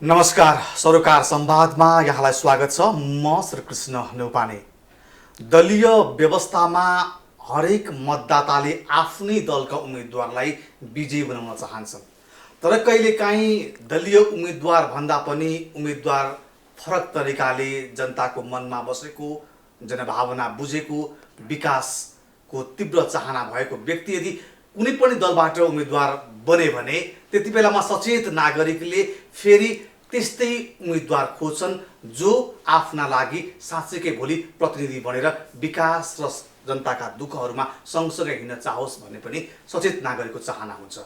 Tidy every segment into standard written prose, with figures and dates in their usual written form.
नमस्कार, सरोकार संवादमा यहाँलाई स्वागत छ। म श्रीकृष्ण न्यौपाने। दलीय व्यवस्थामा हरेक मतदाताले आफ्नै दलका उम्मेदवारलाई विजयी बनाउन चाहन्छन्, तर कहिलेकाहीँ दलीय उम्मेदवार भन्दा पनि उम्मेदवार फरक तरिकाले जनताको मनमा बसेको, जनभावना बुझेको, विकासको तीव्र चाहना भएको व्यक्ति यदि कुनै पनि दलबाट उम्मेदवार बने भने त्यति बेलामा सचेत नागरिकले फेरि त्यस्तै उम्मेदवार खोज्छन् जो आफ्ना लागि साँच्चैकै भोलि प्रतिनिधि बनेर विकास र जनताका दुःखहरूमा सँगसँगै हिँड्न चाहोस् भन्ने पनि सचेत नागरिकको चाहना हुन्छ।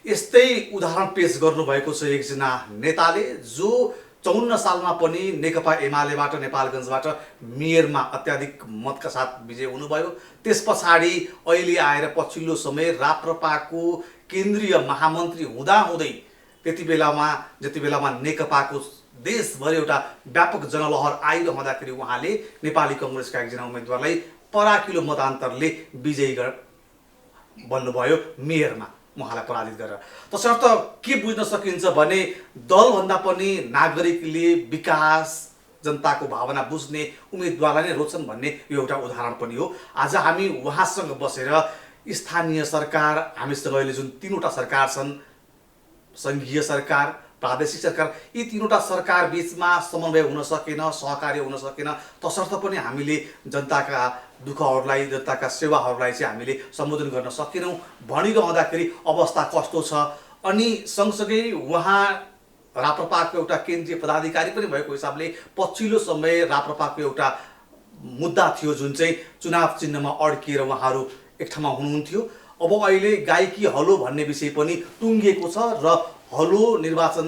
यस्तै उदाहरण पेश गर्नुभएको छ एकजना नेताले जो 54 सालमा पनि नेकपा एमालेबाट नेपालगञ्जबाट मेयरमा अत्याधिक मतका साथ विजय हुनुभयो। त्यस पछाडि अहिले आएर पछिल्लो समय राप्रपाको केन्द्रीय महामन्त्री हुँदाहुँदै त्यति बेलामा नेकपाको देशभरि एउटा व्यापक जनलहर आइरहँदाखेरि उहाँले नेपाली कङ्ग्रेसका एकजना उम्मेदवारलाई पराकिलो मतान्तरले विजयी बन्नुभयो मेयरमा उहाँलाई पराजित गरेर। तसर्थ के बुझ्न सकिन्छ भने दलभन्दा पनि नागरिकले विकास जनताको भावना बुझ्ने उम्मेदवारलाई नै रोज्छन् भन्ने यो एउटा उदाहरण पनि हो। आज हामी उहाँसँग बसेर स्थानीय सरकार, हामीसँग अहिले जुन 3वटा सरकार छन्, सङ्घीय सरकार, प्रादेशिक सरकार, यी 3वटा सरकार बीचमा समन्वय हुन सकेन, सहकार्य हुन सकेन। तसर्थ पनि हामीले जनताका दुःखहरूलाई, जनताका सेवाहरूलाई चाहिँ हामीले सम्बोधन गर्न सकेनौँ भनिरहँदाखेरि अवस्था कस्तो छ। अनि सँगसँगै उहाँ राप्रपाको एउटा केन्द्रीय पदाधिकारी पनि भएको हिसाबले पछिल्लो समय राप्रपाको एउटा मुद्दा थियो जुन चाहिँ चुनाव चिन्हमा अड्किएर उहाँहरू एक ठाउँमा हुनुहुन्थ्यो। अब अहिले गाईकी हलो भन्ने विषय पनि टुङ्गिएको छ र हलो निर्वाचन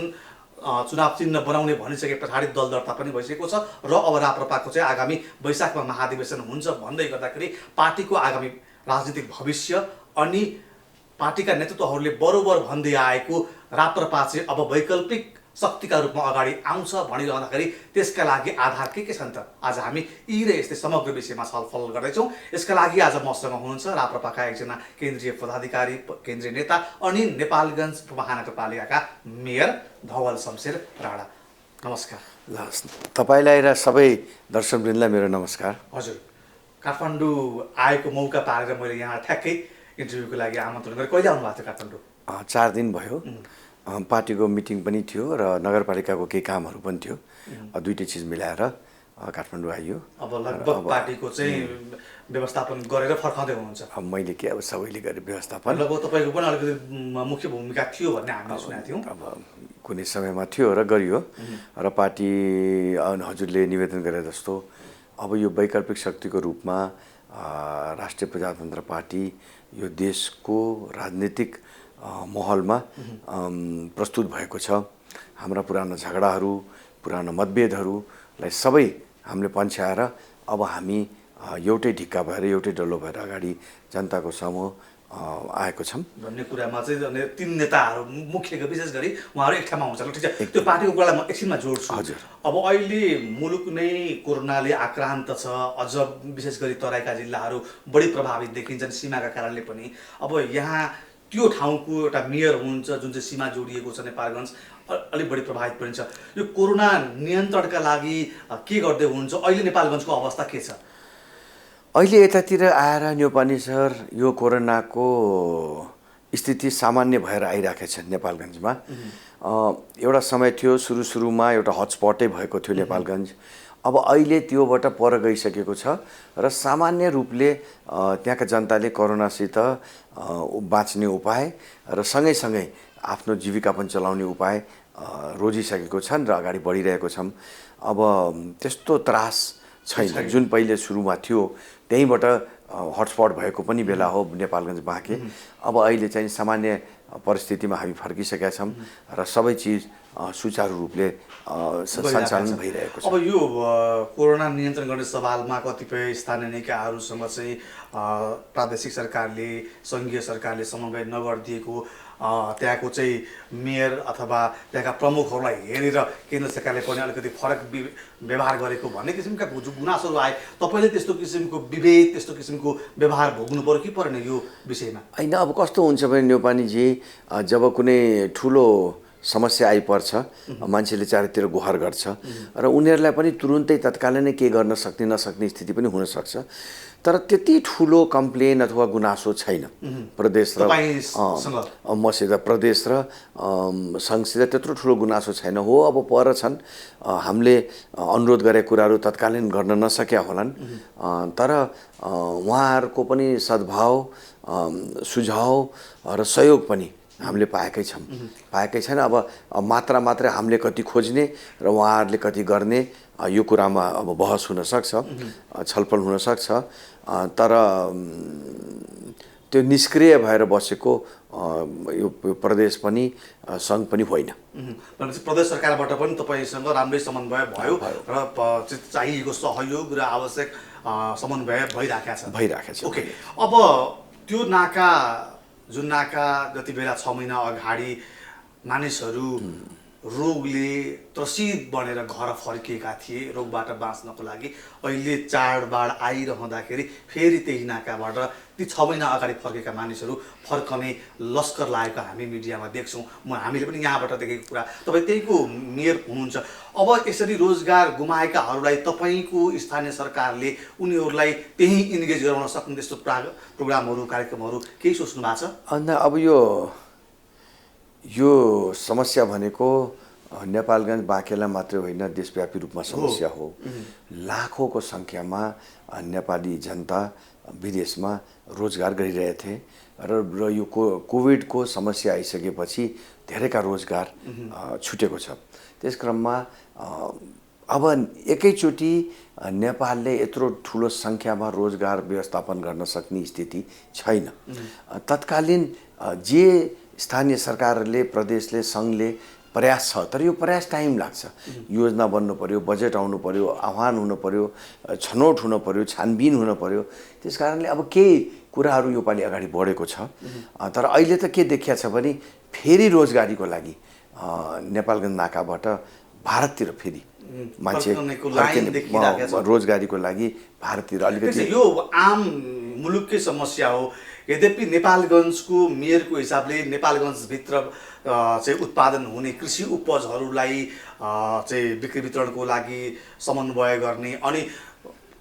चुनाव चिन्ह बनाउने भनिसके पछाडि दल दर्ता पनि भइसकेको छ र अब राप्रपाको चाहिँ आगामी वैशाखमा महाधिवेशन हुन्छ भन्दै गर्दाखेरि पार्टीको आगामी राजनीतिक भविष्य अनि पार्टीका नेतृत्वहरूले बरोबर भन्दै आएको राप्रपा चाहिँ अब वैकल्पिक शक्तिका रूपमा अगाडि आउँछ भनिरहँदाखेरि त्यसका लागि आधार के छन् त? आज हामी यी र यस्तै समग्र विषयमा छलफल गर्दैछौँ। यसका लागि आज मसँग हुनुहुन्छ राप्रपाका एकजना केन्द्रीय पदाधिकारी, केन्द्रीय नेता अनि नेपालगञ्ज महानगरपालिकाका मेयर धवल शमशेर राणा। नमस्कार। तपाईँलाई र सबै दर्शकवृन्दलाई मेरो नमस्कार। हजुर, काठमाडौँ आएको मौका पारेर मैले यहाँ ठ्याक्कै इन्टरभ्यूको लागि आमन्त्रण गरेँ। कहिले आउनुभएको थियो काठमाडौँ? 4 दिन भयो। पार्टीको मिटिङ पनि थियो र नगरपालिकाको केही कामहरू पनि थियो। दुईटै चिज मिलाएर काठमाडौँ आइयो। अब लगभग पार्टीको चाहिँ व्यवस्थापन गरेर फर्काउँदै हुनुहुन्छ? अब मैले के, अब सबैले गरे व्यवस्थापन। लगभग तपाईँको पनि अलिकति मुख्य भूमिका थियो भन्ने हामीले सुनेका थियौँ। अब कुनै समयमा थियो र गरियो र पार्टी हजुरले निवेदन गरे जस्तो अब यो वैकल्पिक शक्तिको रूपमा राष्ट्रिय प्रजातन्त्र पार्टी यो देशको राजनीतिक माहौलमा प्रस्तुत भएको छ। हाम्रा पुरानो झगडाहरू, पुरानो मतभेदहरूलाई सबै हामीले पन्छ्याएर अब हामी एउटै ढिक्का भएर, एउटै डल्लो भएर अगाडि जनताको समूह आएको छौँ भन्ने कुरामा चाहिँ 3 नेताहरू मुख्य विशेष गरी उहाँहरू एक ठाउँमा हुन्छ। ठिक छ, त्यो पार्टीको कुरालाई म एकछिनमा जोड्छु। हजुर। अब अहिले मुलुक नै कोरोनाले आक्रान्त छ, अझ विशेष गरी तराईका जिल्लाहरू बढी प्रभावित देखिन्छन् सीमाका कारणले पनि। अब यहाँ त्यो ठाउँको एउटा मेयर हुनुहुन्छ जुन चाहिँ सीमा जोडिएको छ नेपालगञ्ज, अलिक बढी प्रभावित पनि छ। यो कोरोना नियन्त्रणका लागि के गर्दै हुनुहुन्छ? अहिले नेपालगञ्जको अवस्था के छ? अहिले यतातिर आएर न्यौपाने सहर यो कोरोनाको स्थिति सामान्य भएर आइरहेको छ नेपालगञ्जमा। एउटा समय थियो सुरुमा एउटा हटस्पटै भएको थियो नेपालगञ्ज। अब अहिले त्योबाट पर गइसकेको छ र सामान्य रूपले त्यहाँका जनताले कोरोनासित बाँच्ने उपाय र सँगैसँगै आफ्नो जीविका पनि चलाउने उपाय रोजिसकेको छन् र अगाडि बढिरहेको छन्। अब त्यस्तो त्रास छैन जुन पहिले सुरुमा थियो। त्यहीँबाट हटस्पट भएको पनि बेला हो नेपालगञ्ज बाँके। अब अहिले चाहिँ सामान्य परिस्थितिमा हामी फर्किसकेका छौँ र सबै चिज सुचारू रूपले सञ्चालन भइरहेको छ। अब यो कोरोना नियन्त्रण गर्ने सवालमा कतिपय स्थानीय निकायहरूसँग चाहिँ प्रादेशिक सरकारले, सङ्घीय सरकारले समन्वय नगरिदिएको, त्यहाँको चाहिँ मेयर अथवा त्यहाँका प्रमुखहरूलाई हेरेर केन्द्र सरकारले पनि अलिकति फरक व्यवहार गरेको भन्ने किसिमका गुनासोहरू आए। तपाईँले त्यस्तो किसिमको विभेद, त्यस्तो किसिमको व्यवहार भोग्नु पर्यो कि परेन यो विषयमा? होइन, अब कस्तो हुन्छ भने न्यौपानीजी, जब कुनै ठुलो समस्या आइपर्छ मान्छेले चारैतिर गुहार गर्छ र उनीहरूलाई पनि तुरुन्तै तत्कालै नै के गर्न सक्ने नसक्ने स्थिति पनि हुनसक्छ तर त्यति ठुलो कम्प्लेन अथवा गुनासो छैन प्रदेश र मसित प्रदेश र सङ्घसित त्यत्रो ठुलो गुनासो छैन हो अब पर छन् हामीले अनुरोध गरेका कुराहरू तत्कालीन गर्न नसकेका होलान् तर उहाँहरूको पनि सद्भाव सुझाव र सहयोग पनि हामीले पाएकै छैन अब मात्रै हामीले कति खोज्ने र उहाँहरूले कति गर्ने यो कुरामा अब बहस हुन सक्छ छलफल हुन सक्छ तर त्यो निष्क्रिय भएर बसेको यो प्रदेश पनि सङ्घ पनि होइन प्रदेश सरकारबाट पनि तपाईँसँग राम्रै समन्वय भयो र चाहिएको सहयोग र आवश्यक समन्वय भइराखेको छ ओके अब त्यो नाका जुन नाका जति बेला 6 महिना अगाडि मानिसहरू रोगले त्रसित बनेर घर फर्किएका थिए रोगबाट बाँच्नको लागि अहिले चाडबाड आइरहँदाखेरि फेरि त्यही नाकाबाट ती 6 महिना अगाडि फर्केका मानिसहरू फर्कने लस्कर लागेको हामी मिडियामा देख्छौँ हामीले पनि यहाँबाट देखेको कुरा तपाईँ त्यहीको मेयर हुनुहुन्छ अब यसरी रोजगार गुमाएकाहरूलाई तपाईँको स्थानीय सरकारले उनीहरूलाई त्यही इन्गेज गराउन सक्ने त्यस्तो प्रोग्रामहरू कार्यक्रमहरू केही सोच्नु भएको छ अन्त अब यो समस्या भनेको नेपालगञ्ज बाँकेला मात्रै होइन देशव्यापी रूपमा समस्या हो लाखौँको सङ्ख्यामा नेपाली जनता विदेशमा रोजगार गरिरहेथे र यो कोभिडको समस्या आइसकेपछि धेरैका रोजगार छुटेको छ त्यस क्रममा अब एकैचोटि नेपालले यत्रो ठुलो सङ्ख्यामा रोजगार व्यवस्थापन गर्न सक्ने स्थिति छैन तत्कालीन जे स्थानीय सरकारले प्रदेशले सङ्घले प्रयास छ तर यो प्रयास टाइम लाग्छ योजना बन्नु पर्यो बजेट आउनु पर्यो आह्वान हुनु पर्यो छनौट हुनु पर्यो छानबिन हुनु पर्यो त्यसकारणले अब केही कुराहरू योपालि अगाडि बढेको छ तर अहिले त के देखिया छ भने फेरि रोजगारीको लागि नेपालगञ्ज नाकाबाट भारततिर फेरि मान्छे रोजगारीको लागि भारततिर अलिकति यो आम मुलुककै समस्या हो यद्यपि नेपालगञ्जको मेयरको हिसाबले नेपालगञ्जभित्र चाहिँ उत्पादन हुने कृषि उपजहरूलाई चाहिँ बिक्री वितरणको लागि समन्वय गर्ने अनि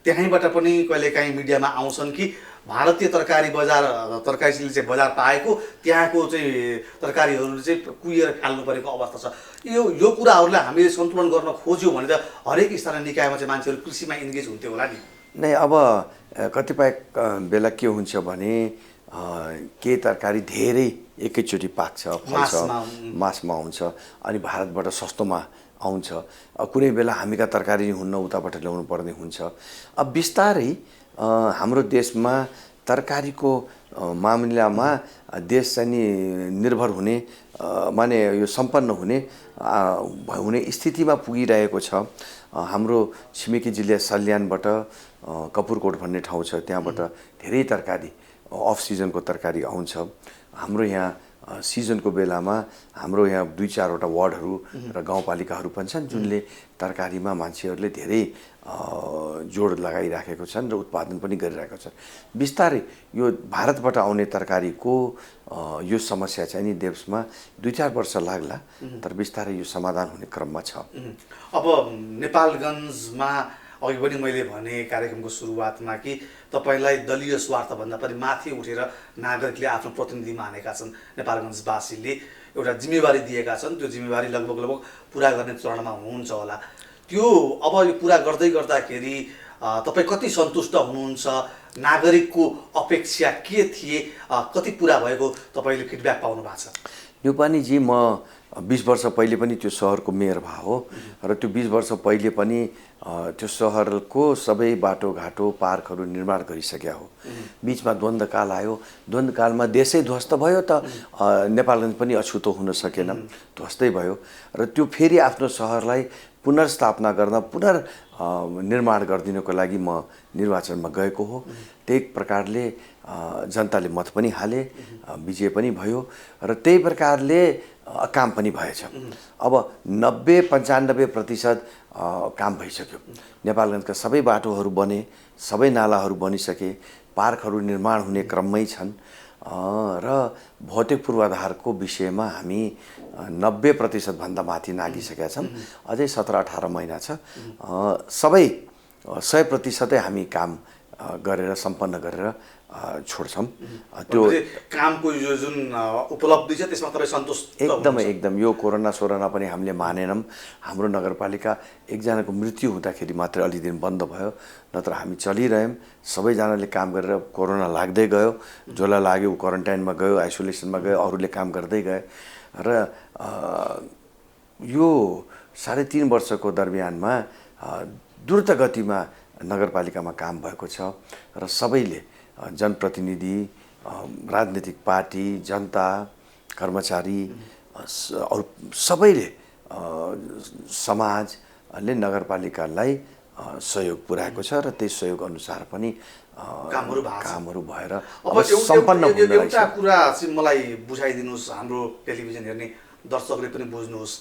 त्यहीँबाट पनि कहिलेकाहीँ मिडियामा आउँछन् कि भारतीय तरकारी तरकारीले चाहिँ बजार पाएको त्यहाँको चाहिँ तरकारीहरूले चाहिँ कुहिएर फाल्नु परेको अवस्था छ यो कुराहरूलाई हामीले सन्तुलन गर्न खोज्यौँ भने त हरेक स्थानीय निकायमा चाहिँ मान्छेहरू कृषिमा इन्गेज हुन्थ्यो होला नि नै अब कतिपय बेला के हुन्छ भने के तरकारी धेरै एकैचोटि पाक्छ फल्छ मासमा हुन्छ अनि भारतबाट सस्तोमा आउँछ कुनै बेला हामीका तरकारी हुन्न उताबाट ल्याउनु पर्ने हुन्छ अब बिस्तारै हाम्रो देशमा तरकारीको मामिलामा देश चाहिँ नि निर्भर हुने माने यो सम्पन्न हुने स्थितिमा पुगिरहेको छ हाम्रो छिमेकी जिल्ला सल्यानबाट कपुरकोट भन्ने ठाउँ छ त्यहाँबाट धेरै तरकारी अफ सिजनको तरकारी आउँछ हाम्रो यहाँ सिजनको बेलामा हाम्रो यहाँ 2-4 वटा वार्डहरू र गाउँपालिकाहरू पनि छन् जुनले तरकारीमा मान्छेहरूले धेरै जोड लगाइराखेको छन् र उत्पादन पनि गरिरहेको छन् बिस्तारै यो भारतबाट आउने तरकारीको यो समस्या चाहिँ नि देशमा 2-4 वर्ष लाग्ला तर बिस्तारै यो समाधान हुने क्रममा छ अब नेपालगञ्जमा अघि पनि मैले भने कार्यक्रमको सुरुवातमा कि तपाईलाई दलीय स्वार्थभन्दा पनि माथि उठेर नागरिकले आफ्नो प्रतिनिधि मानेका छन् नेपालगञ्जवासीले एउटा जिम्मेवारी दिएका छन् त्यो जिम्मेवारी लगभग पुरा गर्ने चरणमा हुनुहुन्छ होला त्यो अब यो पुरा गर्दै गर्दाखेरि तपाईँ कति सन्तुष्ट हुनुहुन्छ नागरिकको अपेक्षा के थिए कति पुरा भएको तपाईँले फिडब्याक पाउनु भएको छ न्युपानीजी म 20 वर्ष पहिले पनि त्यो सहरको मेयर भए हो र त्यो 20 वर्ष पहिले पनि त्यो सहरको सबै बाटोघाटो पार्कहरू निर्माण गरिसक्या हो बीचमा द्वन्द्वकाल आयो द्वन्द्वकालमा देशै ध्वस्त भयो त नेपालगञ्ज पनि अछुतो हुन सकेन ध्वस्तै भयो र त्यो फेरि आफ्नो सहरलाई पुनर्स्थापना गर्न निर्माण गरिदिनको लागि म निर्वाचनमा गएको हो त्यही प्रकारले जनताले मत पनि हाले विजय पनि भयो र त्यही प्रकारले काम पनि भएछ अब 90-95% काम भइसक्यो नेपालगञ्जका सबै बाटोहरू बने सबै नालाहरू बनिसके पार्कहरू निर्माण हुने क्रममै छन् र भौतिक पूर्वाधारको विषयमा हामी 90% माथि नागिसकेका छौँ। अझै 17-18 महिना छ। सबै 100% हामी काम गरेर सम्पन्न गरेर छोड्छौँ। त्यो कामको यो जुन उपलब्धि छ त्यसमा तपाईँ सन्तुष्ट? एकदम यो कोरोना पनि हामीले मानेनौँ। हाम्रो नगरपालिका एकजनाको मृत्यु हुँदाखेरि मात्रै अलि दिन बन्द भयो, नत्र हामी चलिरह्यौँ। सबैजनाले काम गरेर कोरोना लाग्दै गयो, जसलाई लाग्यो क्वारेन्टाइनमा गयो, आइसोलेसनमा गयो, अरूले काम गर्दै गए। र यो 3.5 वर्षको दरमियानमा द्रुत गतिमा नगरपालिकामा काम भएको छ र सबैले, जनप्रतिनिधि, राजनीतिक पार्टी, जनता, कर्मचारी, अरू सबैले, समाजले नगरपालिकालाई सहयोग पुर्याएको छ र त्यही सहयोग अनुसार पनि कामहरू भएर अब सम्पन्न हुँदै रहेछ। एउटा कुरा चाहिँ मलाई बुझाइदिनुहोस्, हाम्रो टेलिभिजन हेर्ने दर्शकले पनि बुझ्नुहोस्।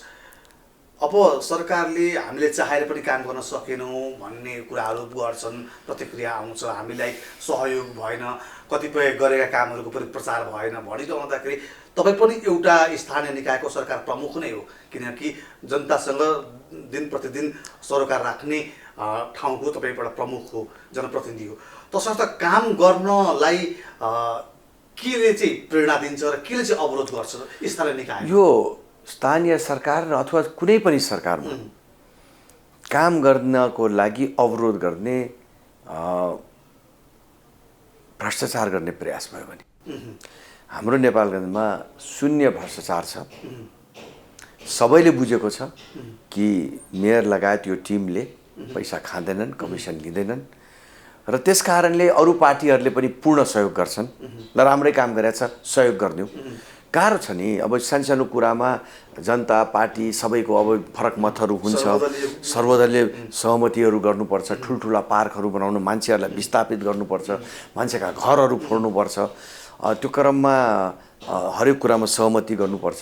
अब सरकारले हामीले चाहेर पनि काम गर्न सकेनौँ भन्ने कुराहरू गर्छन्, प्रतिक्रिया आउँछ, हामीलाई सहयोग भएन, कतिपय गरेका कामहरूको पनि प्रचार भएन भनिरहँदाखेरि तपाईँ पनि एउटा स्थानीय निकायको सरकार प्रमुख नै हो, किनकि जनतासँग दिन प्रतिदिन सरोकार राख्ने ठाउँको तपाईँ एउटा प्रमुख हो, जनप्रतिनिधि हो। तसर्थ काम गर्नलाई केले चाहिँ प्रेरणा दिन्छ र केले चाहिँ अवरोध गर्छ स्थानीय निकाय? यो स्थानीय सरकार अथवा कुनै पनि सरकारमा काम गर्नको लागि अवरोध गर्ने, भ्रष्टाचार गर्ने प्रयास भयो भने हाम्रो नेपालगञ्जमा शून्य भ्रष्टाचार छ। सबैले बुझेको छ कि मेयर लगायत यो टिमले पैसा खाँदैनन्, कमिसन लिँदैनन् र त्यस कारणले अरू पार्टीहरूले पनि पूर्ण सहयोग गर्छन्। ल राम्रै काम गरेछ, सहयोग गरिदिउँ। गाह्रो छ नि, अब सानो कुरामा जनता, पार्टी सबैको अब फरक मतहरू हुन्छ, सर्वदलीय सहमतिहरू गर्नुपर्छ, ठुल्ठुला पार्कहरू बनाउनु, मान्छेहरूलाई विस्थापित गर्नुपर्छ, मान्छेका घरहरू फोड्नुपर्छ। त्यो क्रममा हरेक कुरामा सहमति गर्नुपर्छ।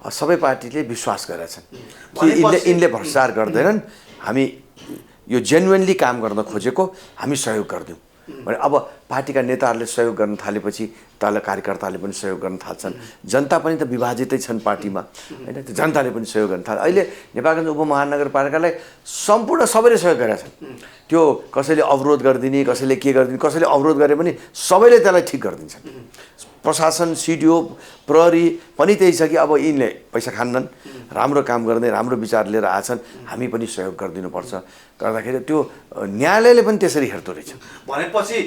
सबै पार्टीले विश्वास गरेका छन् कि यिनले भ्रष्टाचार गर्दैनन्, हामी यो जेन्युनली काम गर्न खोजेको, हामी सहयोग गरिदिउँ भने अब पार्टीका नेताहरूले सहयोग गर्न थालेपछि तल कार्यकर्ताले पनि सहयोग गर्न थाल्छन्। जनता पनि त विभाजितै छन् पार्टीमा, होइन? त्यो जनताले पनि सहयोग गर्न थाल्छ। अहिले नेपालगञ्ज उपमहानगरपालिकालाई सम्पूर्ण सबैले सहयोग गरेका छन्। त्यो कसैले अवरोध गरिदिने, कसैले के गरिदिने, कसैले अवरोध गरे पनि सबैले त्यसलाई ठिक गरिदिन्छन्। प्रशासन, सिडिओ, प्रहरी पनि त्यही छ कि अब यिनले पैसा खान्नन्, राम्रो काम गर्ने, राम्रो विचार लिएर आएछन्, हामी पनि सहयोग गरिदिनुपर्छ। गर्दाखेरि त्यो न्यायालयले पनि त्यसरी हेर्दो रहेछ। भनेपछि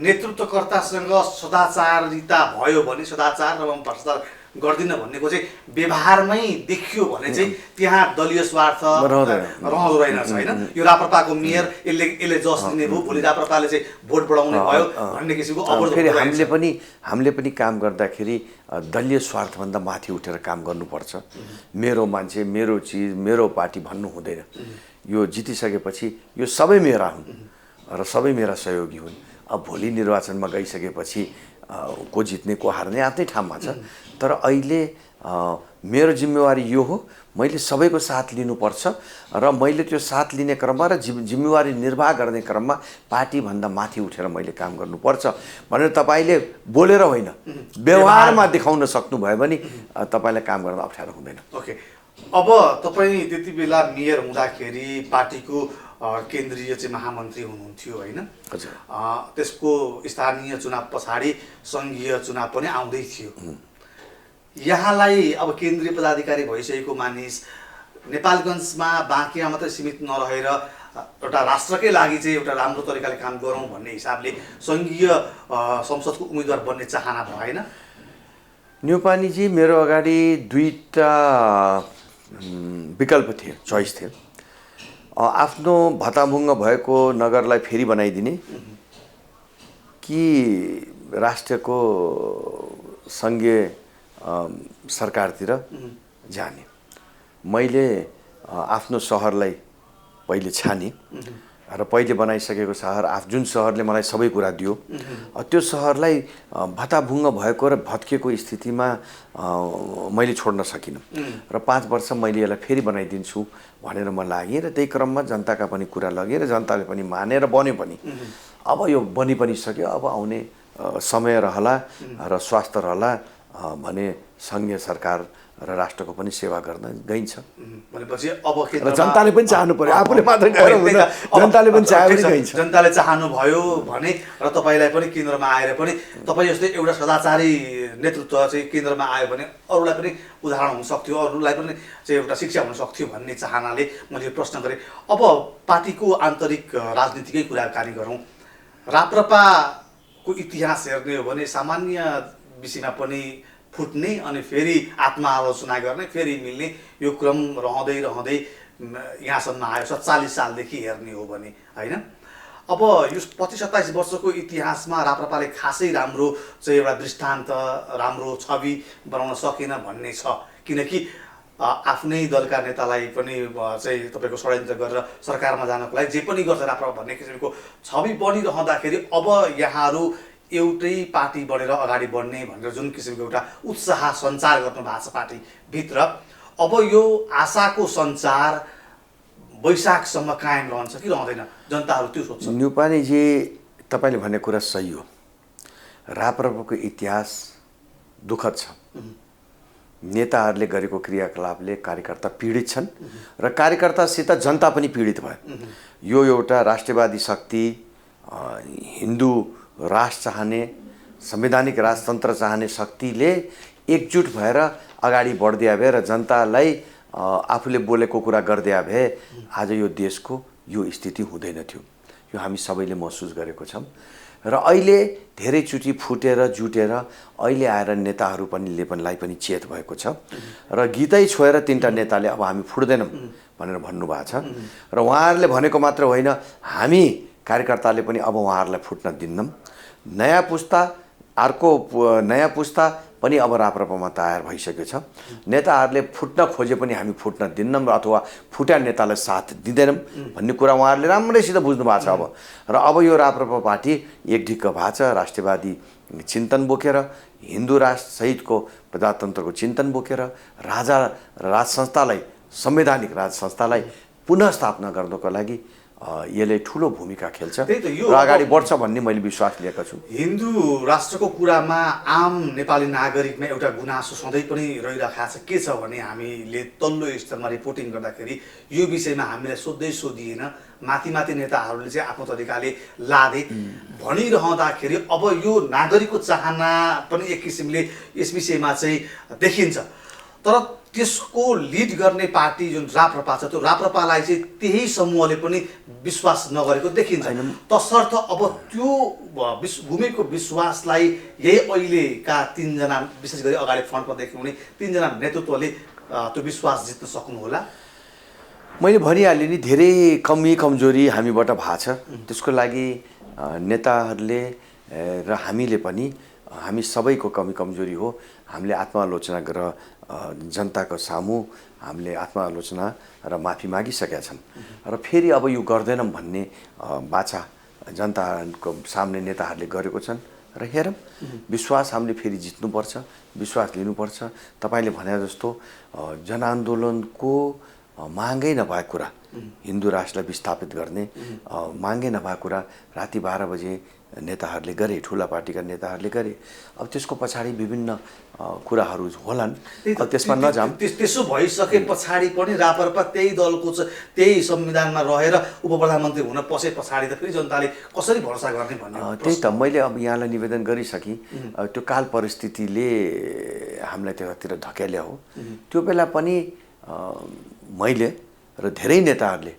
नेतृत्वकर्तासँग सदाचारिता भयो भने, सदाचार र भ्रष्टाचार गर्दिन भन्नेको चाहिँ व्यवहारमै देखियो भने चाहिँ त्यहाँ दलीय स्वार्थ रहँदो रहेनछ, होइन? यो राप्रपाको मेयर यसले जस दिने भयो, भोलि राप्रपाले चाहिँ भोट बढाउने भयो भन्ने किसिमको अवरोध। फेरि हामीले पनि काम गर्दाखेरि दलीय स्वार्थभन्दा माथि उठेर काम गर्नुपर्छ। मेरो मान्छे, मेरो चिज, मेरो पार्टी भन्नु हुँदैन। यो जितिसकेपछि यो सबै मेरा हुन् र सबै मेरा सहयोगी हुन्। अब भोलि निर्वाचनमा गइसकेपछि को जित्ने को हार्ने आफ्नै ठाउँमा छ। तर अहिले मेरो जिम्मेवारी यो हो, मैले सबैको साथ लिनुपर्छ र मैले त्यो साथ लिने क्रममा र जिम्मेवारी निर्वाह गर्ने क्रममा पार्टीभन्दा माथि उठेर मैले काम गर्नुपर्छ भनेर तपाईँले बोलेर होइन, व्यवहारमा देखाउन सक्नुभयो भने तपाईँलाई काम गर्न अप्ठ्यारो हुँदैन। ओके, अब तपाईँ त्यति बेला मेयर हुँदाखेरि पार्टीको केन्द्रीय चाहिँ महामन्त्री हुनुहुन्थ्यो, होइन? हजुर। त्यसको स्थानीय चुनाव पछाडि सङ्घीय चुनाव पनि आउँदै थियो। यहाँलाई अब केन्द्रीय पदाधिकारी भइसकेको मानिस नेपालगञ्जमा बाँकीमा मात्रै सीमित नरहेर एउटा राष्ट्रकै लागि चाहिँ एउटा राम्रो तरिकाले काम गरौँ भन्ने हिसाबले सङ्घीय संसदको उम्मेदवार बन्ने चाहना भएन? न्यौपानेजी, मेरो अगाडि दुईटा विकल्प थियो, चोइस थियो। आफ्नो भताभुङ्ग भएको नगरलाई फेरि बनाइदिने कि राष्ट्रको सङ्घीय सरकारतिर जाने। मैले आफ्नो सहरलाई पहिले छाने र पहिले बनाइसकेको सहर, जुन सहरले मलाई सबै कुरा दियो, त्यो सहरलाई भताभुङ्ग भएको र भत्किएको स्थितिमा मैले छोड्न सकिनँ र 5 वर्ष मैले यसलाई फेरि बनाइदिन्छु भनेर म लागेँ र त्यही क्रममा जनताका पनि कुरा लगेँ र जनताले पनि माने र बन्यो पनि। अब यो बनि पनि सक्यो। अब आउने समय रहला र स्वास्थ्य रहला भने सङ्घीय सरकार र राष्ट्रको पनि सेवा गर्न गइन्छ। भनेपछि अब र जनताले पनि चाहनु पर्यो, आफूले मात्र गएर हुँदैन, जनताले पनि चाहे पनि गइन्छ। जनताले चाहनु भयो भने र तपाईँलाई पनि केन्द्रमा आएर पनि तपाईँ जस्तै एउटा सदाचारी नेतृत्व चाहिँ केन्द्रमा आयो भने अरूलाई पनि उदाहरण हुन सक्थ्यो, अरूलाई पनि चाहिँ एउटा शिक्षा हुन सक्थ्यो भन्ने चाहनाले मैले प्रश्न गरेँ। अब पार्टीको आन्तरिक राजनीतिकै कुराकानी गरौँ। राप्रपाको इतिहास हेर्ने हो भने सामान्य विषयमा पनि फुट्ने अनि फेरि आत्मालोचना गर्ने, फेरि मिल्ने यो क्रम रहँदै रहँदै यहाँसम्म आयो 47 सालदेखि हेर्ने हो भने, होइन? अब यो 25-27 वर्षको इतिहासमा राप्रपाले खासै राम्रो चाहिँ एउटा दृष्टान्त, राम्रो छवि बनाउन सकेन भन्ने छ। किनकि आफ्नै दलका नेतालाई पनि चाहिँ तपाईँको षड्यन्त्र गरेर सरकारमा जानको लागि जे पनि गर्छ राप्रपा भन्ने किसिमको छवि बनिरहँदाखेरि अब यहाँहरू एउटै पार्टी बढेर अगाडि बढ्ने भनेर जुन किसिमको एउटा उत्साह सञ्चार गर्नु भएको छ पार्टीभित्र, अब यो आशाको सञ्चार वैशाखसम्म कायम रहन्छ कि रहँदैन? जनताहरू त्यो सोध्छ। न्युपानेजी, तपाईँले भन्ने कुरा सही हो। राप्रपाको इतिहास दुःखद छ। नेताहरूले गरेको क्रियाकलापले कार्यकर्ता पीडित छन् र कार्यकर्तासित जनता पनि पीडित भयो। यो एउटा राष्ट्रवादी शक्ति, हिन्दू राष्ट्र चाहने, संवैधानिक राजतन्त्र चाहने शक्तिले एकजुट भएर अगाडि बढ्दिया भए र जनतालाई आफूले बोलेको कुरा गरिदिया भए आज यो देशको यो स्थिति हुँदैन थियो। यो हामी सबैले महसुस गरेको छौँ र अहिले धेरैचोटि फुटेर जुटेर अहिले आएर नेताहरू पनि चेत भएको छ र गीतै छोएर तीनटा नेताले अब हामी फुट्दैनौँ भनेर भन्नुभएको छ र उहाँहरूले भनेको मात्र होइन, हामी कार्यकर्ताले पनि अब उहाँहरूलाई फुट्न दिन्नौँ। नयाँ पुस्ता पनि अब राप्रपामा तयार भइसकेको छ। नेताहरूले फुट्न खोजे पनि हामी फुट्न दिन्नौँ अथवा फुट्या नेतालाई साथ दिँदैनौँ भन्ने कुरा उहाँहरूले राम्रैसित बुझ्नु भएको छ अब। र अब यो राप्रपा पार्टी एकढिक्क भएको छ, राष्ट्रवादी चिन्तन बोकेर, हिन्दू राष्ट्र सहितको प्रजातन्त्रको चिन्तन बोकेर राज संस्थालाई, संवैधानिक राज संस्थालाई पुनः स्थापना गर्नको लागि यसले ठुलो भूमिका खेल्छ र अगाडि बढ्छ भन्ने मैले विश्वास लिएको छु। हिन्दू राष्ट्रको कुरामा आम नेपाली नागरिकमा एउटा गुनासो सधैँ पनि रहिरहेको छ। के छ भने हामीले तल्लो स्तरमा रिपोर्टिङ गर्दाखेरि यो विषयमा हामीलाई सोधिएन, माथि नेताहरूले चाहिँ आफ्नो तरिकाले लादे भनिरहँदाखेरि अब यो नागरिकको चाहना पनि एक किसिमले यस विषयमा चाहिँ देखिन्छ। तर त्यसको लिड गर्ने पार्टी जुन राप्रपा छ, त्यो राप्रपालाई चाहिँ त्यही समूहले पनि विश्वास नगरेको देखिन्छ। तसर्थ अब त्यो गुमेको विश्वासलाई यही अहिलेका 3 जना विशेष गरी अगाडि फ्रन्टमा देख्नुहुने 3 जना नेतृत्वले त्यो विश्वास जित्न सक्नु होला। मैले भनिहालेँ नि, धेरै कमजोरी हामीबाट भएको छ। त्यसको लागि नेताहरूले र हामीले पनि, हामी सबैको कमजोरी हो। हामीले आत्मालोचना गरेर जनताको सामु हामीले आत्मालोचना र माफी मागिसकेका छौँ र फेरि अब यो गर्दैनौँ भन्ने बाचा जनताको सामने नेताहरूले गरेको छन् र हेरौँ, विश्वास हामीले फेरि जित्नुपर्छ, विश्वास लिनुपर्छ। तपाईँले भने जस्तो जनआन्दोलनको मागै नभएको कुरा, हिन्दू राष्ट्रलाई विस्थापित गर्ने मागै नभएको कुरा राति 12 बजे नेताहरूले गरे, ठुला पार्टीका नेताहरूले गरे। अब त्यसको पछाडि विभिन्न कुराहरू होलान्, त्यसमा नजाम। त्यसो भइसके पछाडि पनि राप्रपा त्यही दलको त्यही संविधानमा रहेर उपप्रधानमन्त्री हुन पसे पछाडि त फेरि जनताले कसरी भरोसा गर्ने भन्ने त्यही त मैले अब यहाँलाई निवेदन गरिसकेँ। त्यो काल परिस्थितिले हामीलाई त्यतातिर धकेल्या हो। त्यो बेला पनि मैले र धेरै नेताहरूले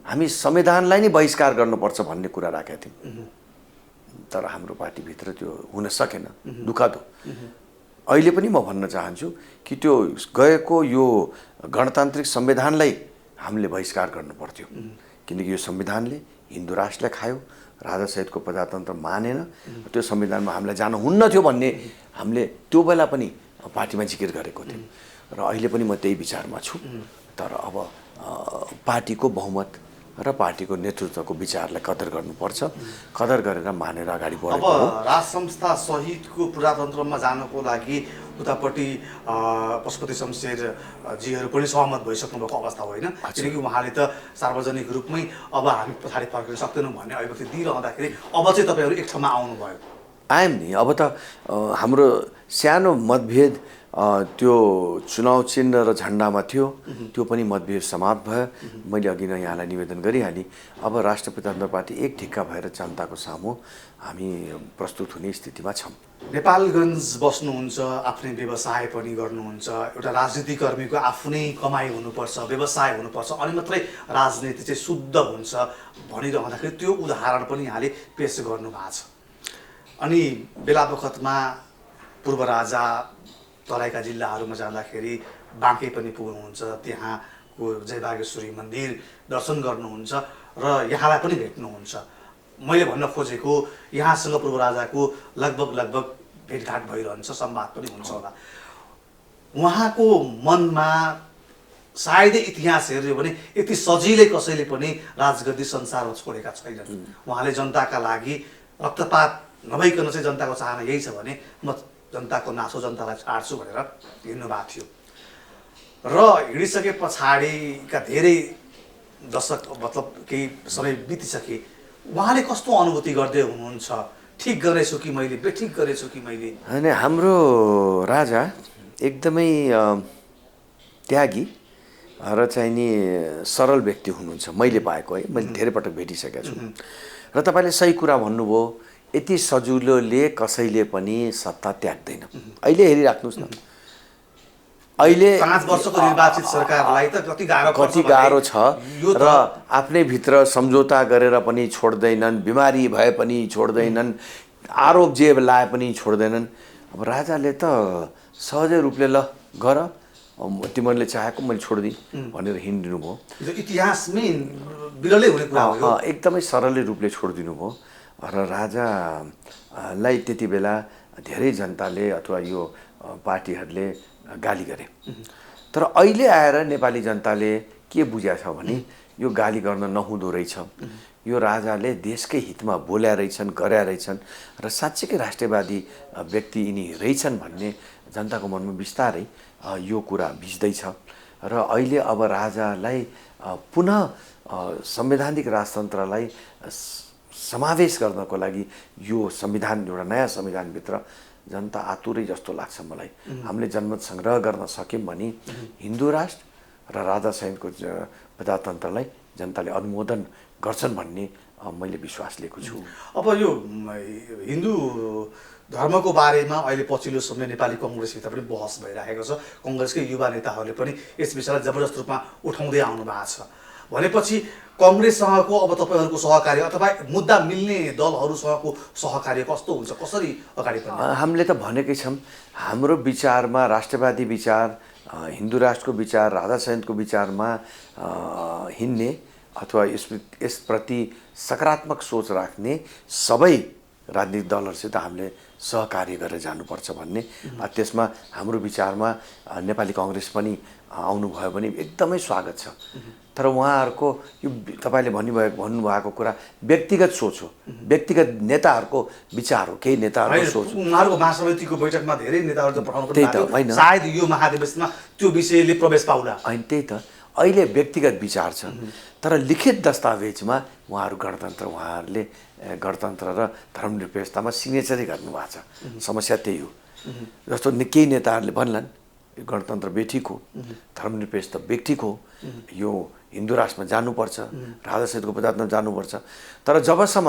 हामी संविधानलाई नै बहिष्कार गर्नुपर्छ भन्ने कुरा राखेका थियौँ। तर हाम्रो पार्टीभित्र त्यो हुन सकेन, दुःखद हो। अहिले पनि म भन्न चाहन्छु कि त्यो गएको यो गणतान्त्रिक संविधानलाई हामीले बहिष्कार गर्नु पर्थ्यो, किनकि यो संविधानले हिन्दू राष्ट्रलाई खायो, राजासहितको प्रजातन्त्र मानेन। त्यो संविधानमा हामीलाई जानु हुन्न थियो भन्ने हामीले त्यो बेला पनि पार्टीमा जिकिर गरेको थियौँ र अहिले पनि म त्यही विचारमा छु। तर अब पार्टीको बहुमत र पार्टीको नेतृत्वको विचारलाई कदर गर्नुपर्छ, कदर गरेर मानेर अगाडि बढेको हो। अब राज संस्था सहितको प्रजातन्त्रमा जानको लागि उतापट्टि पशुपति शमशेरजीहरू पनि सहमत भइसक्नु भएको अवस्था होइन, किनकि उहाँले त सार्वजनिक रूपमै अब हामी पछाडि फर्किन सक्दैनौँ भन्ने अभिव्यक्ति दिइरहँदाखेरि अब चाहिँ तपाईँहरू एक ठाउँमा आउनुभयो। आयौँ नि। अब त हाम्रो सानो मतभेद त्यो चुनाव चिन्ह र झन्डामा थियो, त्यो पनि मतभेद समाप्त भयो। मैले अघि नै यहाँलाई निवेदन गरिहालेँ। अब राष्ट्रिय प्रजातन्त्र पार्टी एक ढिक्का भएर जनताको सामु हामी प्रस्तुत हुने स्थितिमा छौँ। नेपालगञ्ज बस्नुहुन्छ, आफ्नै व्यवसाय पनि गर्नुहुन्छ, एउटा राजनीति कर्मीको आफ्नै कमाइ हुनुपर्छ, व्यवसाय हुनुपर्छ, अनि मात्रै राजनीति चाहिँ शुद्ध हुन्छ भनिरहँदाखेरि त्यो उदाहरण पनि यहाँले पेस गर्नुभएको छ। अनि बेला बखतमा पूर्व राजा तराईका जिल्लाहरूमा जाँदाखेरि बाँके पनि पुग्नुहुन्छ, त्यहाँको जयबागेश्वरी मन्दिर दर्शन गर्नुहुन्छ र यहाँलाई पनि भेट्नुहुन्छ। मैले भन्न खोजेको यहाँसँग पूर्व राजाको लगभग भेटघाट भइरहन्छ, संवाद पनि हुन्छ होला। उहाँको मनमा सायदै इतिहास हेर्यो भने यति सजिलै कसैले पनि राजगद्दी संसारमा छोडेका छैनन्। उहाँले जनताका लागि रक्तपात नभइकन चाहिँ जनताको चाहना यही छ भने म जनताको नासो जनतालाई छाड्छु भनेर हिँड्नु भएको थियो। र हिँडिसके पछाडिका धेरै दशक मतलब केही समय बितिसके उहाँले कस्तो अनुभूति गर्दै हुनुहुन्छ? ठिक गरेछु कि मैले, बेठिक गरेछु कि मैले? होइन, हाम्रो राजा एकदमै त्यागी र चाहिँ नि सरल व्यक्ति हुनुहुन्छ, मैले पाएको है। मैले धेरै पटक भेटिसकेको छु। र तपाईँले सही कुरा भन्नुभयो, यति सजिलोले कसैले पनि सत्ता त्याग्दैन। अहिले हेरिराख्नुहोस् न, अहिले 5 वर्षको निर्वाचित सरकारलाई त कति गाह्रो छ र आफ्नै भित्र सम्झौता गरेर पनि छोड्दैनन्, बिमारी भए पनि छोड्दैनन्, आरोप जे लाए पनि छोड्दैनन्। अब राजाले त सहजै रूपले ल गर, तिमीहरूले चाहेको मैले छोडिदिएँ भनेर हिँडिदिनु भयो। इतिहासमै बिरलै हुने कुरा हो। एकदमै सरल रूपले छोडिदिनु भयो र राजालाई त्यति बेला धेरै जनताले अथवा यो पार्टीहरूले गाली गरे। तर अहिले आएर नेपाली जनताले के बुझ्या छ भने यो गाली गर्न नहुँदो रहेछ, यो राजाले देशकै हितमा बोल्या रहेछन्, गर्या रहेछन् र साँच्चैकै राष्ट्रियवादी व्यक्ति यिनी रहेछन् भन्ने जनताको मनमा बिस्तारै यो कुरा भिज्दैछ। र अहिले अब राजालाई पुनः संवैधानिक राजतन्त्रलाई समावेश गर्नको लागि यो संविधान, एउटा नयाँ संविधानभित्र जनता आतुरै जस्तो लाग्छ मलाई। हामीले जनमत सङ्ग्रह गर्न सक्यौँ भने हिन्दू राष्ट्र र राजासहितको प्रजातन्त्रलाई जनताले अनुमोदन गर्छन् भन्ने मैले विश्वास लिएको छु। अब यो हिन्दू धर्मको बारेमा अहिले पछिल्लो समय नेपाली कङ्ग्रेसभित्र पनि बहस भइरहेको छ। कङ्ग्रेसकै युवा नेताहरूले पनि यस विषयलाई जबरजस्त रूपमा उठाउँदै आउनु भएको छ। भनेपछि कङ्ग्रेससँगको अब तपाईँहरूको सहकार्य अथवा मुद्दा मिल्ने दलहरूसँगको सहकार्य कस्तो हुन्छ, कसरी अगाडि बढ्ने? हामीले त भनेकै छौँ, हाम्रो विचारमा राष्ट्रवादी विचार, हिन्दू राष्ट्रको विचार, राधासहितको विचारमा हिँड्ने अथवा यसप्रति सकारात्मक सोच राख्ने सबै राजनीतिक दलहरूसित हामीले सहकार्य गरेर जानुपर्छ भन्ने। त्यसमा हाम्रो विचारमा नेपाली कङ्ग्रेस पनि आउनुभयो भने एकदमै स्वागत छ। तर उहाँहरूको यो तपाईँले भन्नुभएको कुरा व्यक्तिगत सोच हो, व्यक्तिगत नेताहरूको विचार हो, केही नेताहरूको सोच। उहाँहरूको महासमितिको बैठकमा धेरै नेताहरू त पठाउनु पर्यो, सायद यो महाधिवेशनमा त्यो विषयले प्रवेश पाउला। होइन, त्यही त अहिले व्यक्तिगत विचार छ। तर लिखित दस्तावेजमा उहाँहरूले गणतन्त्र र धर्मनिरपेक्षतामा सिग्नेचरै गर्नुभएको छ। समस्या त्यही हो। जस्तो केही नेताहरूले भन्लान् गणतन्त्र बेठिक हो, धर्मनिरपेक्षता बेठिक हो, यो हिन्दू राष्ट्रमा जानुपर्छ, राजासहितको प्रजातन्त्र जानुपर्छ। तर जबसम्म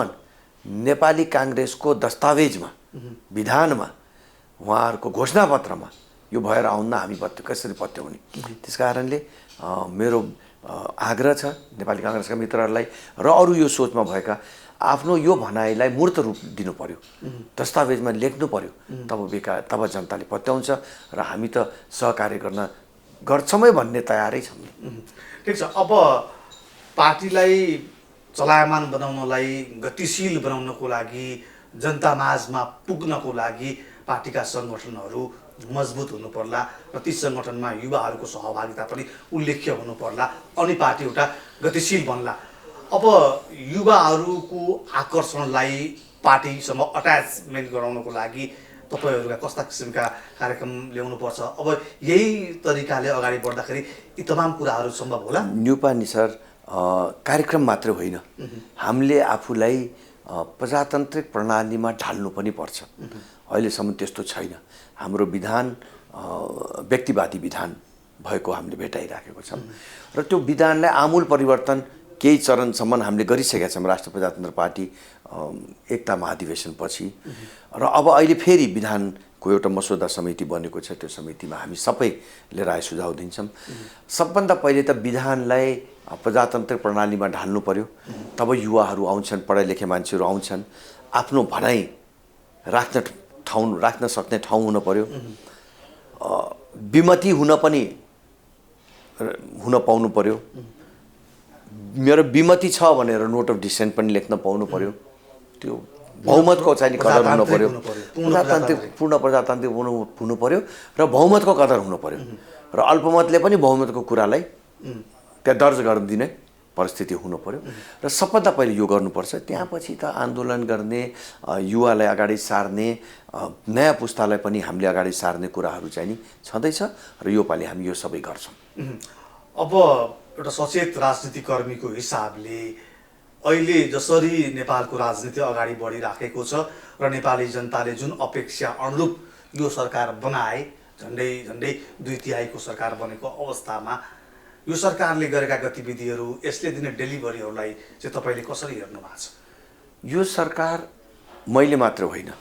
नेपाली काङ्ग्रेसको दस्तावेजमा, विधानमा, उहाँहरूको घोषणापत्रमा यो भएर आउन्न हामी कसरी पत्याउने? त्यस कारणले मेरो आग्रह छ नेपाली काङ्ग्रेसका मित्रहरूलाई र अरू यो सोचमा भएका आफ्नो यो भनाइलाई मूर्त रूप दिनु पर्यो, दस्तावेजमा लेख्नु पर्यो, तब जनताले पत्याउँछ र हामी त सहकार्य गर्छौँ भन्ने तयारै छौँ। ठिक छ। अब पार्टीलाई चलायमान बनाउनलाई, गतिशील बनाउनको लागि, जनता माझमा पुग्नको लागि पार्टीका सङ्गठनहरू मजबुत हुनु पर्ला र ती सङ्गठनमा युवाहरूको सहभागिता पनि उल्लेख्य हुनु पर्ला, अनि पार्टी एउटा गतिशील बन्ला। अब युवाहरूको आकर्षणलाई पार्टीसँग अट्याचमेन्ट गराउनको लागि तपाईँहरूका कस्ता किसिमका कार्यक्रम ल्याउनुपर्छ? अब यही तरिकाले अगाडि बढ्दाखेरि यी तमाम कुराहरू सम्भव होला? न्युपानी सर, कार्यक्रम मात्र होइन, हामीले आफूलाई प्रजातान्त्रिक प्रणालीमा ढाल्नु पनि पर्छ। अहिलेसम्म त्यस्तो छैन। हाम्रो विधान व्यक्तिवादी विधान भएको हामीले भेटाइराखेको छौँ र त्यो विधानलाई आमूल परिवर्तन केही चरणसम्म हामीले गरिसकेका छौँ। राष्ट्रिय प्रजातन्त्र पार्टी एकता महाधिवेशनपछि र अब अहिले फेरि विधानको एउटा मसौदा समिति बनेको छ। त्यो समितिमा हामी सबैले राय सुझाव दिन्छौँ। सबभन्दा पहिले त विधानलाई प्रजातान्त्रिक प्रणालीमा ढाल्नु पर्यो। तब युवाहरू आउँछन्, पढाइ लेखे मान्छेहरू आउँछन्, आफ्नो भनाइ राख्न सक्ने ठाउँ हुनु पर्यो। विमति हुन पाउनु पर्यो। मेरो विमति छ भनेर नोट अफ डिसेन्ट पनि लेख्न पाउनु पर्यो। त्यो बहुमतको चाहिँ कदर हुनु पर्यो। पूर्ण प्रजातान्त्रिक हुनु पर्यो र बहुमतको कदर हुनु पर्यो र अल्पमतले पनि बहुमतको कुरालाई त्यहाँ दर्ज गरिदिने परिस्थिति हुनु पर्यो र सबभन्दा पहिले यो गर्नुपर्छ। त्यसपछि त आन्दोलन गर्ने, युवालाई अगाडि सार्ने, नयाँ पुस्तालाई पनि हामीले अगाडि सार्ने कुराहरू चाहिँ नि छँदैछ र योपालि हामी यो सबै गर्छौँ। अब एउटा सचेत राजनीतिकर्मीको हिसाबले अहिले जसरी नेपालको राजनीति अगाडि बढिराखेको छ र नेपाली जनताले जुन अपेक्षा अनुरूप यो सरकार बनाए, झन्डै 2/3 सरकार बनेको अवस्थामा यो सरकारले गरेका गतिविधिहरू, यसले दिने डेलिभरीहरूलाई चाहिँ तपाईँले कसरी हेर्नु भएको छ? यो सरकार मैले मात्र होइन,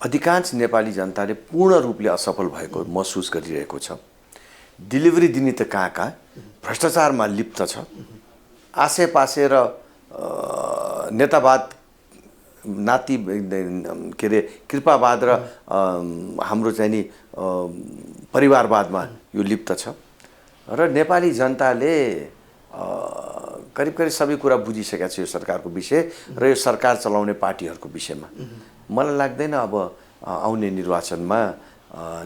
अधिकांश नेपाली जनताले पूर्ण रूपले असफल भएको महसुस गरिरहेको छ। डेलिभरी दिने त कहाँ भ्रष्टाचारमा लिप्त छ। आसेपासे र नेतावाद, के अरे कृपावाद र हाम्रो चाहिँ नि परिवारवादमा यो लिप्त छ र नेपाली जनताले करिब सबै कुरा बुझिसकेका छ यो सरकारको विषय र यो सरकार चलाउने पार्टीहरूको विषयमा। मलाई लाग्दैन अब आउने निर्वाचनमा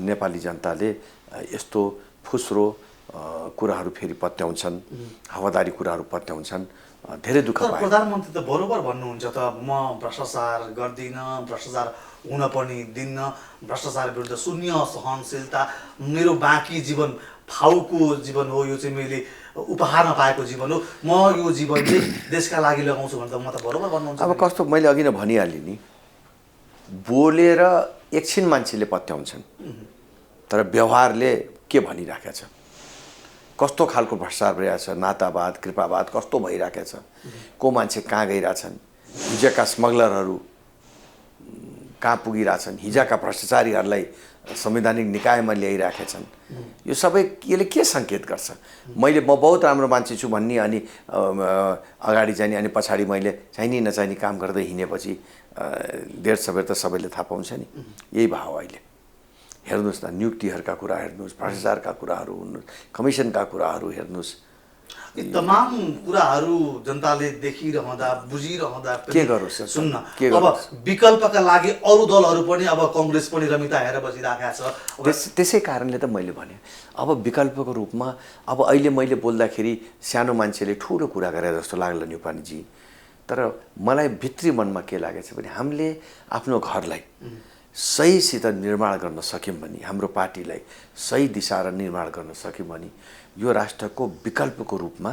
नेपाली जनताले यस्तो फुस्रो कुराहरू फेरि पत्याउँछन्, हावादारी कुराहरू पत्याउँछन्। धेरै दुःख पाए। प्रधानमन्त्री त बरोबर भन्नुहुन्छ त, म भ्रष्टाचार गर्दिनँ, भ्रष्टाचार हुन पनि दिन्न, भ्रष्टाचार विरुद्ध शून्य सहनशीलता, मेरो बाँकी जीवन फाउको जीवन हो, यो चाहिँ मैले उपहारमा पाएको जीवन हो, म यो जीवन चाहिँ देशका लागि लगाउँछु भनेर म त बरोबर भन्नुहुन्छ। अब कस्तो मैले अघि नै भनिहालेँ नि, बोलेर एकछिन मान्छेले पत्याउँछन् तर व्यवहारले के भनिराखेको छ, कस्तो खालको भ्रष्टाचार भइरहेछ, नातावाद कृपावाद कस्तो भइरहेको छ, को मान्छे कहाँ गइरहेछन्, हिजोका स्मगलरहरू कहाँ पुगिरहेछन्, हिजोका भ्रष्टाचारीहरूलाई संवैधानिक निकायमा ल्याइराखेका छन्। यो सबै यसले के सङ्केत गर्छ? म बहुत राम्रो मान्छे छु भन्ने अनि अगाडि जाने अनि पछाडि मैले चाहिने नचाहिने काम गर्दै हिँडेपछि देर सबेर त सबैले थाहा पाउँछ नि। यही भाव अहिले हेर्नुहोस् न, नियुक्तिहरूका कुरा हेर्नुहोस्, भ्रष्टाचारका कुराहरू हेर्नुहोस्, कमिसनका कुराहरू हेर्नुहोस्, यी तमाम कुराहरू जनताले देखिरहँदा बुझिरहँदा के गरोस् सुन्न। अब विकल्पका लागि अरू दलहरू पनि, अब काङ्ग्रेस पनि रमिता हेरेर बसिरहेको छ। त्यसै कारणले त मैले भने अब विकल्पको रूपमा अब अहिले मैले बोल्दाखेरि सानो मान्छेले ठुलो कुरा गरे जस्तो लाग्ला न्युपानीजी, तर मलाई भित्री मनमा के लागेछ भने हामीले आफ्नो घरलाई सहीसित निर्माण गर्न सक्यौँ भने, हाम्रो पार्टीलाई सही दिशा र निर्माण गर्न सक्यौँ भने यो राष्ट्रको विकल्पको रूपमा,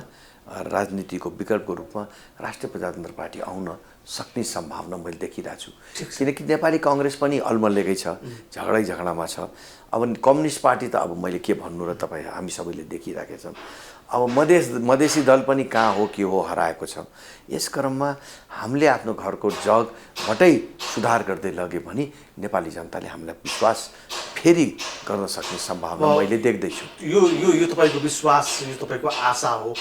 राजनीतिको विकल्पको रूपमा राष्ट्रिय प्रजातन्त्र पार्टी आउन सक्ने सम्भावना मैले देखिरहेको छु। किनकि नेपाली काङ्ग्रेस पनि अलमल्लेकै छ, झगडामा छ। अब कम्युनिस्ट पार्टी त अब मैले के भन्नु र तपाईँ हामी सबैले देखिरहेका छौँ। अब मधेसी दल पनि कहाँ हो के हो हराएको छ। यस क्रममा हामीले आफ्नो घरको जगबाटै सुधार गर्दै लग्यो भने नेपाली जनताले हामीलाई विश्वास फेरि गर्न सक्ने सम्भावना मैले देख्दैछु। यो यो यो तपाईँको विश्वास, यो तपाईँको आशा हो।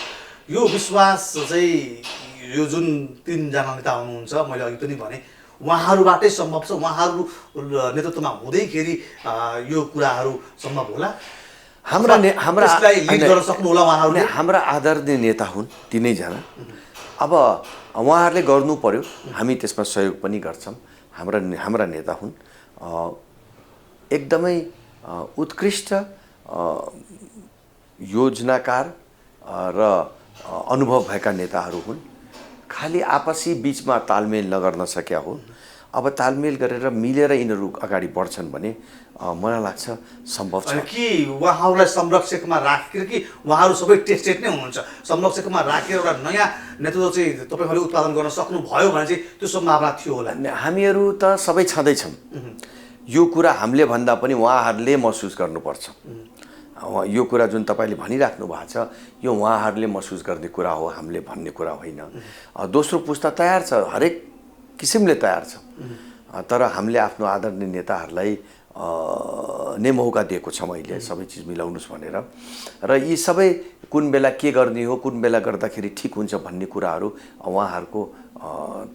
यो विश्वास चाहिँ यो जुन 3 जना नेता हुनुहुन्छ, मैले अघि पनि भने उहाँहरूबाटै सम्भव छ, उहाँहरू नेतृत्वमा हुँदैखेरि यो कुराहरू सम्भव होला। हाम्रा आदरणीय नेता हुन् तिनैजना। अब उहाँहरूले गर्नु पर्यो, हामी त्यसमा सहयोग पनि गर्छौँ। हाम्रा नेता हुन्, एकदमै उत्कृष्ट योजनाकार र अनुभव भएका नेताहरू हुन्। खालि आपसी बीचमा तालमेल नगर्न सक्या हो। अब तालमेल गरेर मिलेर यिनीहरू अगाडि बढ्छन् भने मलाई लाग्छ सम्भव छ। कि उहाँहरूलाई संरक्षकमा राखेर कि उहाँहरू सबै टेस्टेड नै हुनुहुन्छ, संरक्षकमा राखेर एउटा नयाँ नेतृत्व चाहिँ तपाईँहरूले उत्पादन गर्न सक्नुभयो भने चाहिँ त्यो सम्भावना थियो होला? हामीहरू त सबै छँदैछौँ। यो कुरा हामीले भन्दा पनि उहाँहरूले महसुस गर्नुपर्छ। यो कुरा जुन तपाईँले भनिराख्नु भएको छ यो उहाँहरूले महसुस गर्ने कुरा हो, हामीले भन्ने कुरा होइन। दोस्रो पुस्ता तयार छ, हरेक किसिमले तयार छ, तर हामीले आफ्नो आदरणीय नेताहरूलाई नै मौका दिएको छौँ अहिले सबै चिज मिलाउनुहोस् भनेर। र यी सबै कुन बेला के गर्ने हो, कुन बेला गर्दाखेरि ठिक हुन्छ भन्ने कुराहरू उहाँहरूको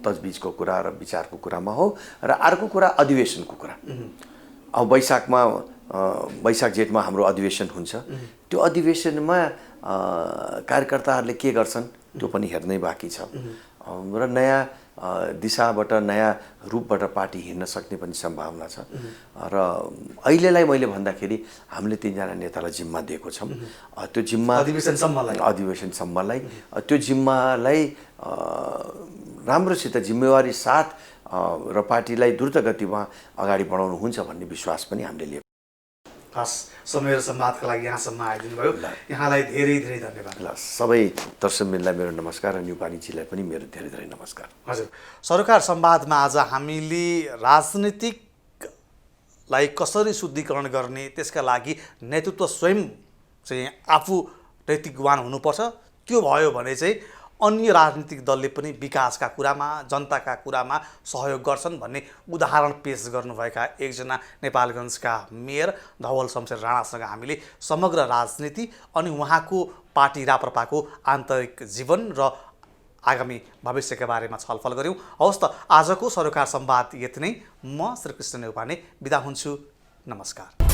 तजबिजको कुरा र विचारको कुरामा हो। र अर्को कुरा अधिवेशनको कुरा। अब वैशाख जेठमा हाम्रो अधिवेशन हुन्छ, त्यो अधिवेशनमा कार्यकर्ताहरूले के गर्छन् त्यो पनि हेर्नै बाँकी छ। र नयाँ दिशाबाट नयाँ रूपबाट पार्टी हिँड्न सक्ने पनि सम्भावना छ। र अहिलेलाई मैले भन्दाखेरि हामीले 3 जना नेतालाई जिम्मा दिएको छौँ। त्यो जिम्मा अधिवेशनसम्मलाई त्यो जिम्मालाई राम्रोसित जिम्मेवारी साथ र पार्टीलाई द्रुत गतिमा अगाडि बढाउनु हुन्छ भन्ने विश्वास पनि हामीले लिएको। हस्, समय र संवादका लागि यहाँसम्म आइदिनु भयो, यहाँलाई धेरै धेरै धन्यवाद। ल, सबै दर्शकवृन्दलाई मेरो नमस्कार र न्युपानीजीलाई पनि मेरो धेरै धेरै नमस्कार। हजुर, सरोकार संवादमा आज हामीले राजनीतिकलाई कसरी शुद्धिकरण गर्ने, त्यसका लागि नेतृत्व स्वयं चाहिँ आफू नैतिकवान हुनुपर्छ। त्यो भयो भने चाहिँ अन्य राजनीतिक दलले पनि विकासका कुरामा, जनताका कुरामा सहयोग गर्छन् भन्ने उदाहरण पेश गर्नुभएका एकजना नेपालगञ्जका मेयर धवल शमशेर राणासँग हामीले समग्र राजनीति अनि उहाँको पार्टी राप्रपाको आन्तरिक जीवन र आगामी भविष्यका बारेमा छलफल गऱ्यौँ। हवस् त, आजको सरोकार संवाद यति नै। म श्रीकृष्ण नेउपाने बिदा हुन्छु। नमस्कार।